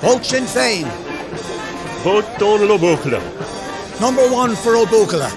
Vote Sinn Féin. Vote Donal UaBuachalla. Number 1 for UaBuachalla.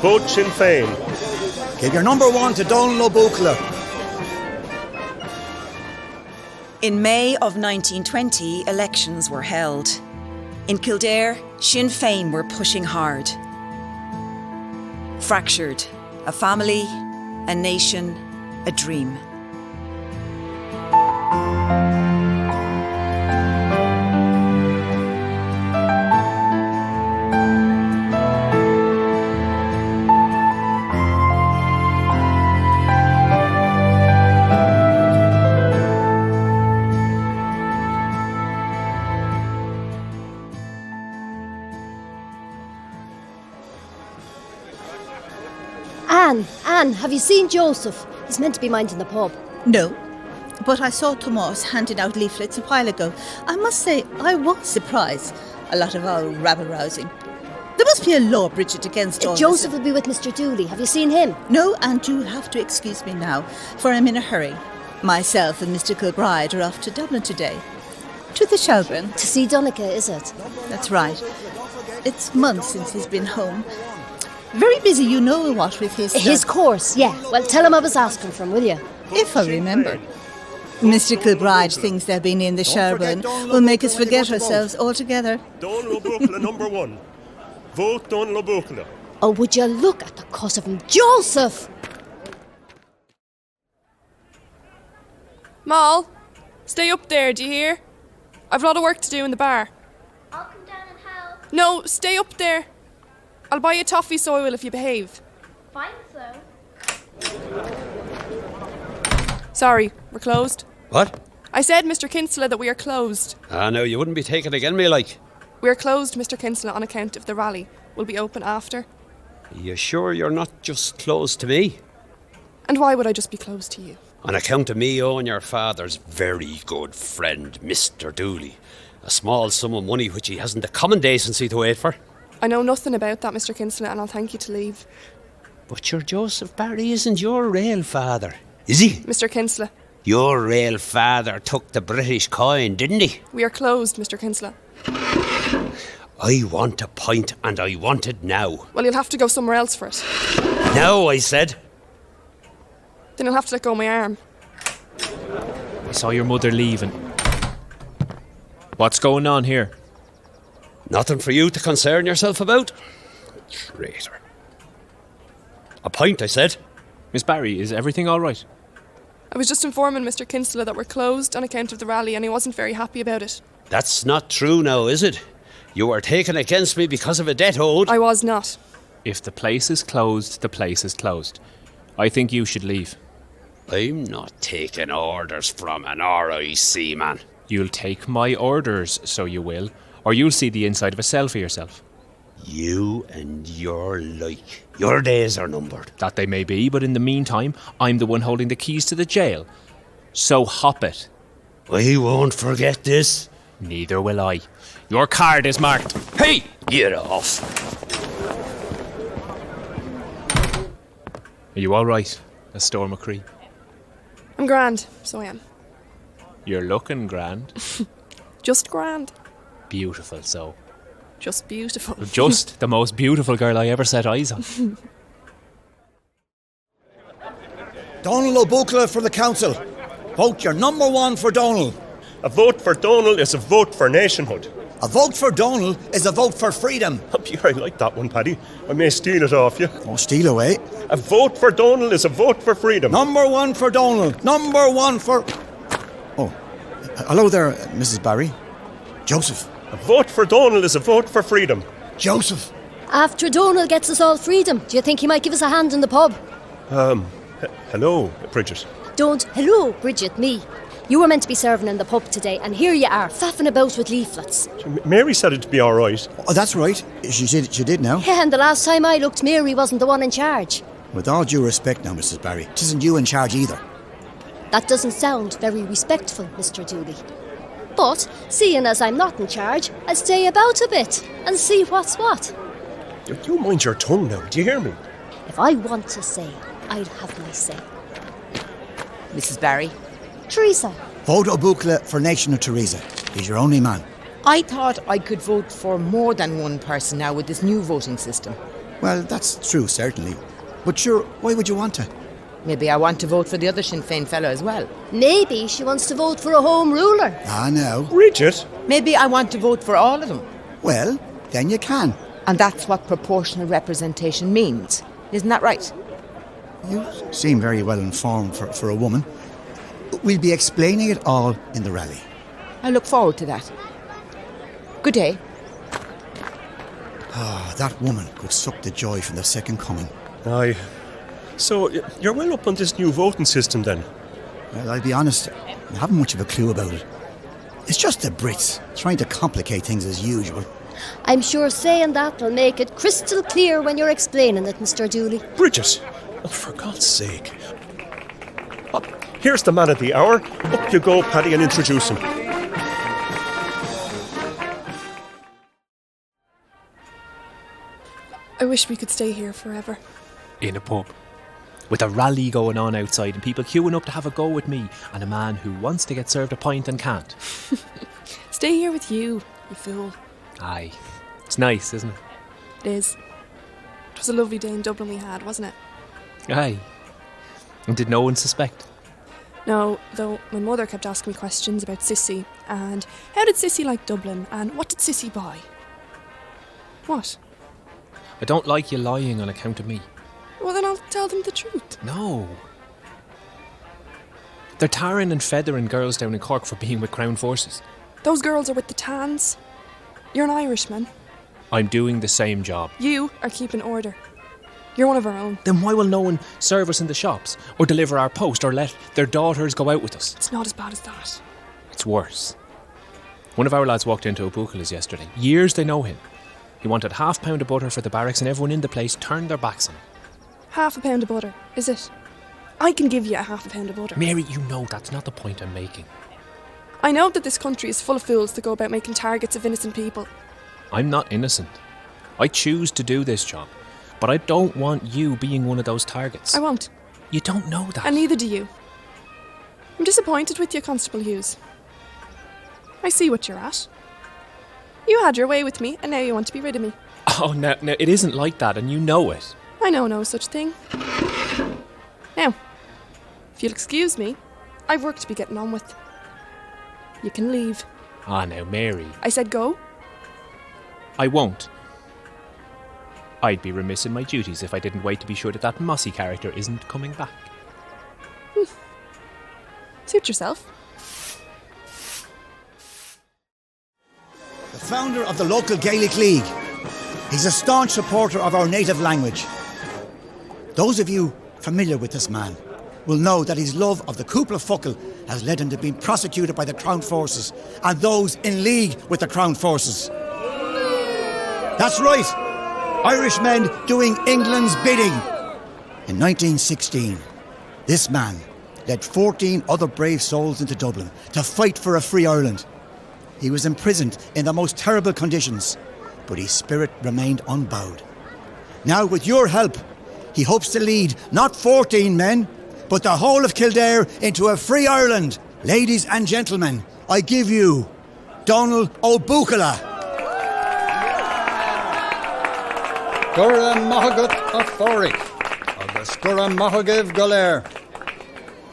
Vote Sinn Féin. Give your number 1 to Donal UaBuachalla. In May of 1920, elections were held. In Kildare, Sinn Féin were pushing hard. Fractured. A family, a nation, a dream. Anne, have you seen Joseph? He's meant to be minding the pub. No, but I saw Tomas handing out leaflets a while ago. I must say, I was surprised. A lot of old rabble-rousing. There must be a law, Brigid, against all Joseph this. will be with Mr. Dooley. Have you seen him? No, and you'll have to excuse me now, for I'm in a hurry. Myself and Mr. Kilbride are off to Dublin today. To the Shelburne. To see Donica, is it? That's right. It's months since he's been home. Very busy, you know what, with his... His course, yeah. Well, tell him I was asking for him, will you? If I remember. Mr. Kilbride thinks they've been in the Shelburne will make us forget ourselves altogether. Donal UaBuachalla, number 1. Vote Donal UaBuachalla. Oh, would you look at the cuss of him? Joseph! Moll, stay up there, do you hear? I've a lot of work to do in the bar. I'll come down and help. No, stay up there. I'll buy you a toffee, so I will, if you behave. Fine, so. Sorry, we're closed. What? I said, Mr. Kinsella, that we are closed. No, you wouldn't be taken again, me like. We are closed, Mr. Kinsella, on account of the rally. We'll be open after. You sure you're not just closed to me? And why would I just be closed to you? On account of me owing your father's very good friend, Mr. Dooley. A small sum of money which he hasn't the common decency to wait for. I know nothing about that, Mr. Kinsella, and I'll thank you to leave. But your Joseph Barry isn't your real father, is he? Mr. Kinsella. Your real father took the British coin, didn't he? We are closed, Mr. Kinsella. I want a pint, and I want it now. Well, you'll have to go somewhere else for it. Now, I said. Then you'll have to let go of my arm. I saw your mother leaving. What's going on here? Nothing for you to concern yourself about? Traitor. A pint, I said. Miss Barry, is everything all right? I was just informing Mr. Kinsella that we're closed on account of the rally, and he wasn't very happy about it. That's not true now, is it? You were taken against me because of a debt owed. I was not. If the place is closed, the place is closed. I think you should leave. I'm not taking orders from an RIC man. You'll take my orders, so you will, or you'll see the inside of a cell for yourself. You and your like. Your days are numbered. That they may be, but in the meantime, I'm the one holding the keys to the jail. So hop it. I won't forget this. Neither will I. Your card is marked. Hey! Get off. Are you all right, Astor McCree? I'm grand, so I am. You're looking grand. Just grand. Beautiful, so. Just beautiful. Just the most beautiful girl I ever set eyes on. Donal UaBuachalla for the council. Vote your number 1 for Donal. A vote for Donal is a vote for nationhood. A vote for Donal is a vote for freedom. I like that one, Paddy. I may steal it off you. Oh, steal away. A vote for Donal is a vote for freedom. Number 1 for Donal. Number 1 for... Oh, hello there, Mrs. Barry. Joseph. A vote for Donal is a vote for freedom. Joseph. After Donal gets us all freedom, do you think he might give us a hand in the pub? Hello, Brigid. Don't hello, Brigid, me. You were meant to be serving in the pub today, and here you are, faffing about with leaflets. Mary said it'd be all right. Oh, that's right. She did now. Yeah, and the last time I looked, Mary wasn't the one in charge. With all due respect now, Mrs. Barry, it isn't you in charge either. That doesn't sound very respectful, Mr. Dooley. But, seeing as I'm not in charge, I'll stay about a bit and see what's what. You mind your tongue now, do you hear me? If I want to say, I'd have my say. Mrs. Barry. Teresa. Vote UaBuachalla for Nation of Teresa. He's your only man. I thought I could vote for more than one person now with this new voting system. Well, that's true, certainly. But sure, why would you want to? Maybe I want to vote for the other Sinn Féin fellow as well. Maybe she wants to vote for a home ruler. Ah, no. Brigid? Maybe I want to vote for all of them. Well, then you can. And that's what proportional representation means. Isn't that right? You seem very well informed for a woman. We'll be explaining it all in the rally. I look forward to that. Good day. Ah, that woman could suck the joy from the second coming. Aye. So, you're well up on this new voting system then? Well, I'll be honest, I haven't much of a clue about it. It's just the Brits trying to complicate things as usual. I'm sure saying that will make it crystal clear when you're explaining it, Mr. Dooley. Brigid? Oh, for God's sake. Oh, here's the man of the hour. Up you go, Paddy, and introduce him. I wish we could stay here forever. In a pub. With a rally going on outside and people queuing up to have a go with me and a man who wants to get served a pint and can't. Stay here with you fool. Aye. It's nice, isn't it? It is. It was a lovely day in Dublin we had, wasn't it? Aye. And did no one suspect? No, though my mother kept asking me questions about Sissy and how did Sissy like Dublin and what did Sissy buy? What? I don't like you lying on account of me. Well, then I'll tell them the truth. No. They're tarring and feathering girls down in Cork for being with Crown Forces. Those girls are with the Tans. You're an Irishman. I'm doing the same job. You are keeping order. You're one of our own. Then why will no one serve us in the shops, or deliver our post, or let their daughters go out with us? It's not as bad as that. It's worse. One of our lads walked into UaBuachalla's yesterday. Years they know him. He wanted £half a pound of butter for the barracks and everyone in the place turned their backs on him. £half a pound of butter, is it? I can give you a £half a pound of butter. Mary, you know that's not the point I'm making. I know that this country is full of fools that go about making targets of innocent people. I'm not innocent. I choose to do this job. But I don't want you being one of those targets. I won't. You don't know that. And neither do you. I'm disappointed with you, Constable Hughes. I see what you're at. You had your way with me, and now you want to be rid of me. Oh, no, it isn't like that, and you know it. I know no such thing. Now, if you'll excuse me, I've work to be getting on with. You can leave. Ah, now, Mary. I said go. I won't. I'd be remiss in my duties if I didn't wait to be sure that that Mossie character isn't coming back. Suit yourself. The founder of the local Gaelic League. He's a staunch supporter of our native language. Those of you familiar with this man will know that his love of the Cúpla Focal has led him to being prosecuted by the Crown Forces and those in league with the Crown Forces. That's right. Irishmen doing England's bidding. In 1916, this man led 14 other brave souls into Dublin to fight for a free Ireland. He was imprisoned in the most terrible conditions, but his spirit remained unbowed. Now, with your help, he hopes to lead not 14 men, but the whole of Kildare into a free Ireland. Ladies and gentlemen, I give you Donal UaBuachalla. Gura Mahagut Authoric, agus Gura Mahagiv Galer.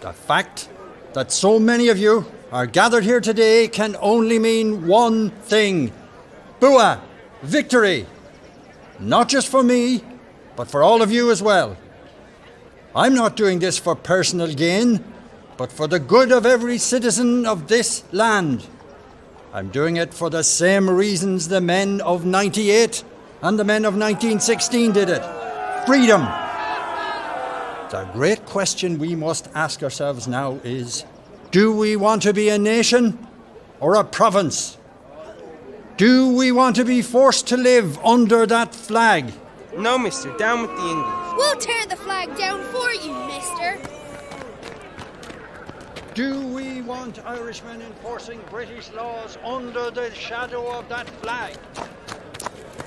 The fact that so many of you are gathered here today can only mean one thing. Bua, victory. Not just for me, but for all of you as well. I'm not doing this for personal gain, but for the good of every citizen of this land. I'm doing it for the same reasons the men of 98 and the men of 1916 did it. Freedom. The great question we must ask ourselves now is, do we want to be a nation or a province? Do we want to be forced to live under that flag? No, mister. Down with the English. We'll tear the flag down for you, mister. Do we want Irishmen enforcing British laws under the shadow of that flag?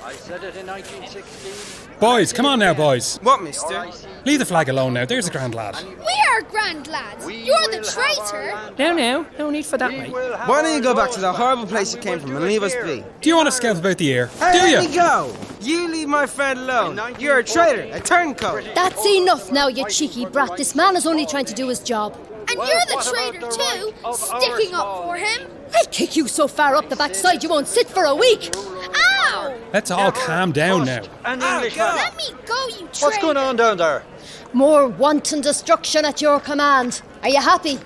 I said it in 1916, Boys, come on now, boys. What, mister? Leave the flag alone now. There's a grand lad. We are grand lads. You're the traitor. Now, no need for that, mate. Why don't you go back to the horrible place you came from and leave us be? Do you want to scout about the ear? Hey, Do let you? me go! You leave my friend alone. You're a traitor, a turncoat. That's enough now, you cheeky brat. This man is only trying to do his job. And you're the traitor too, sticking up for him. I'll kick you so far up the backside you won't sit for a week. Ow! Let's all calm down now. Let me go, you traitor. What's going on down there? More wanton destruction at your command. Are you happy?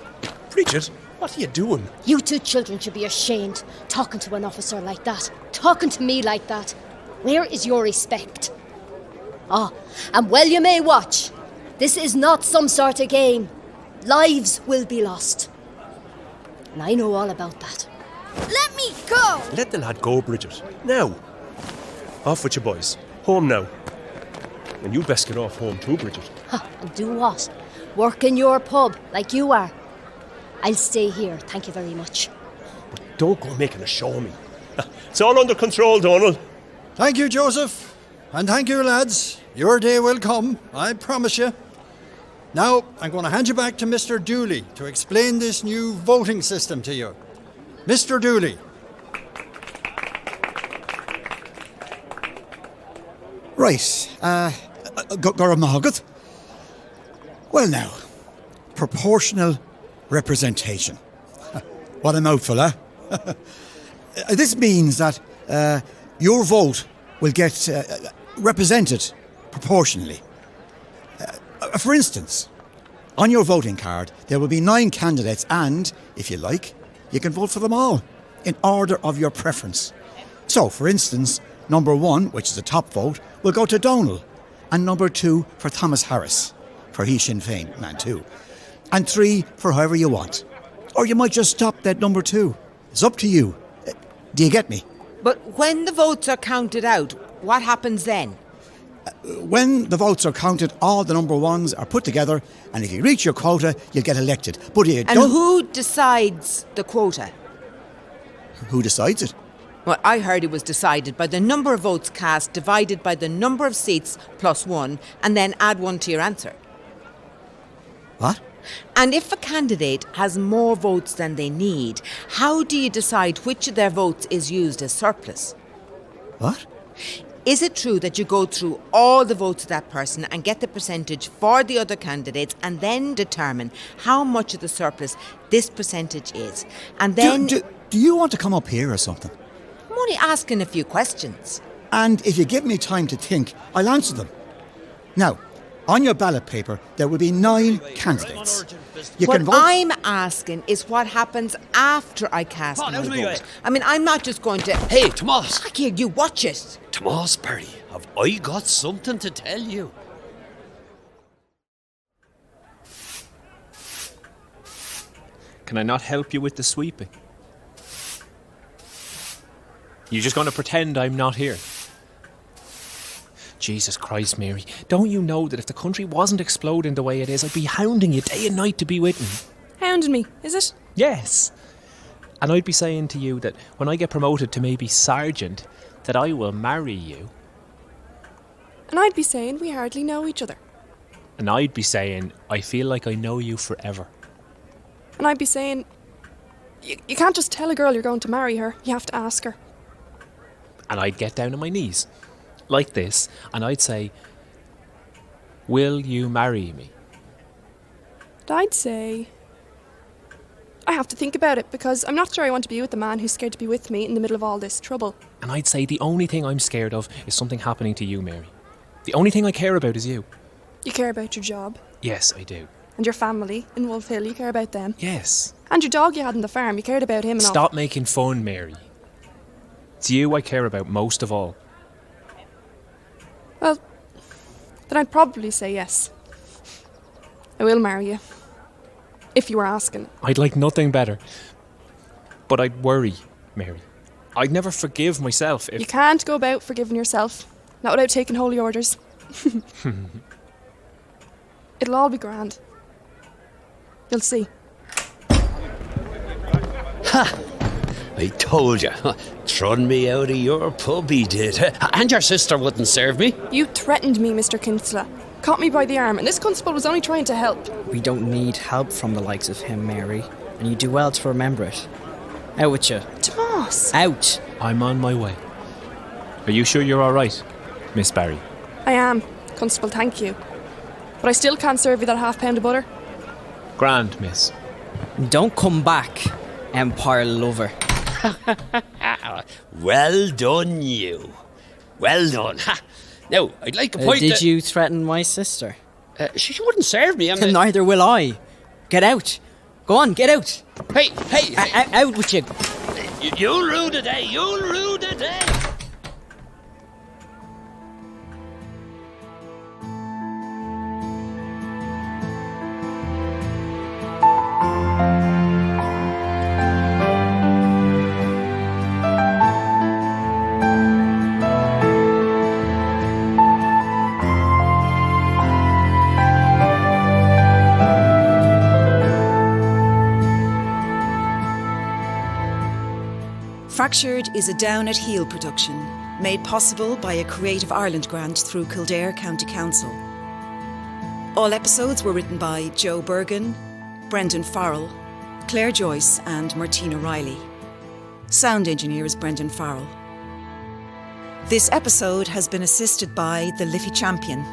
Brigid, what are you doing? You two children should be ashamed, talking to an officer like that, talking to me like that. Where is your respect? And well you may watch. This is not some sort of game. Lives will be lost. And I know all about that. Let me go. Let the lad go, Brigid. Now. Off with you boys. Home now. And you'd best get off home too, Brigid. And do what? Work in your pub, like you are. I'll stay here, thank you very much. But don't go making a show of me. It's all under control, Donal. Thank you, Joseph. And thank you, lads. Your day will come, I promise you. Now, I'm going to hand you back to Mr. Dooley to explain this new voting system to you. Mr. Dooley. Right, Gora Mahagat. Well now, proportional representation. What a mouthful, eh? This means that your vote will get represented proportionally. For instance, on your voting card, there will be 9 candidates and, if you like, you can vote for them all, in order of your preference. So, for instance, number 1, which is the top vote, will go to Donal, and number 2 for Thomas Harris, for he's Sinn Féin man too, and 3 for however you want. Or you might just stop at number 2. It's up to you. Do you get me? But when the votes are counted out, what happens then? When the votes are counted, all the number 1s are put together, and if you reach your quota, you'll get elected. But if you And who decides the quota? Who decides it? Well, I heard it was decided by the number of votes cast divided by the number of seats plus 1, and then add 1 to your answer. What? And if a candidate has more votes than they need, how do you decide which of their votes is used as surplus? What? Is it true that you go through all the votes of that person and get the percentage for the other candidates and then determine how much of the surplus this percentage is? And then... Do you want to come up here or something? I'm only asking a few questions. And if you give me time to think, I'll answer them. Now, on your ballot paper, there will be 9 candidates. You What can vote. I'm asking is what happens after I cast my vote. I mean, I'm not just going to... Hey, Tomas. Look here, you watch it. Tomas, Paddy, have I got something to tell you? Can I not help you with the sweeping? You're just going to pretend I'm not here? Jesus Christ, Mary. Don't you know that if the country wasn't exploding the way it is, I'd be hounding you day and night to be with me? Hounding me, is it? Yes. And I'd be saying to you that when I get promoted to maybe sergeant, that I will marry you. And I'd be saying we hardly know each other. And I'd be saying, I feel like I know you forever. And I'd be saying, you can't just tell a girl you're going to marry her, you have to ask her. And I'd get down on my knees, like this, and I'd say, will you marry me? And I'd say, I have to think about it because I'm not sure I want to be with the man who's scared to be with me in the middle of all this trouble. And I'd say the only thing I'm scared of is something happening to you, Mary. The only thing I care about is you. You care about your job. Yes, I do. And your family in Wolf Hill, you care about them. Yes. And your dog you had on the farm, you cared about him and all. Stop making fun, Mary. It's you I care about most of all. Well, then I'd probably say yes. I will marry you. If you were asking. I'd like nothing better. But I'd worry, Mary. I'd never forgive myself if... You can't go about forgiving yourself. Not without taking holy orders. It'll all be grand. You'll see. Ha! I told you. Thrown me out of your pub, he did. And your sister wouldn't serve me. You threatened me, Mr. Kinsella. Caught me by the arm, and this constable was only trying to help. We don't need help from the likes of him, Mary. And you do well to remember it. Out with you. Tomas! Out! I'm on my way. Are you sure you're all right, Miss Barry? I am. Constable, thank you. But I still can't serve you that £1/2 of butter. Grand, miss. Don't come back, Empire lover. Well done, you. Well done. Ha. Now, I'd like to point Did you threaten my sister? She wouldn't serve me. Neither will I. Get out. Go on, get out. Hey. Out with you. You'll rue the day. You'll rue the day. Fractured is a Down at Heel production, made possible by a Creative Ireland grant through Kildare County Council. All episodes were written by Joe Bergin, Brendan Farrell, Claire Joyce and Martina Riley. Sound engineer is Brendan Farrell. This episode has been assisted by the Liffey Champion.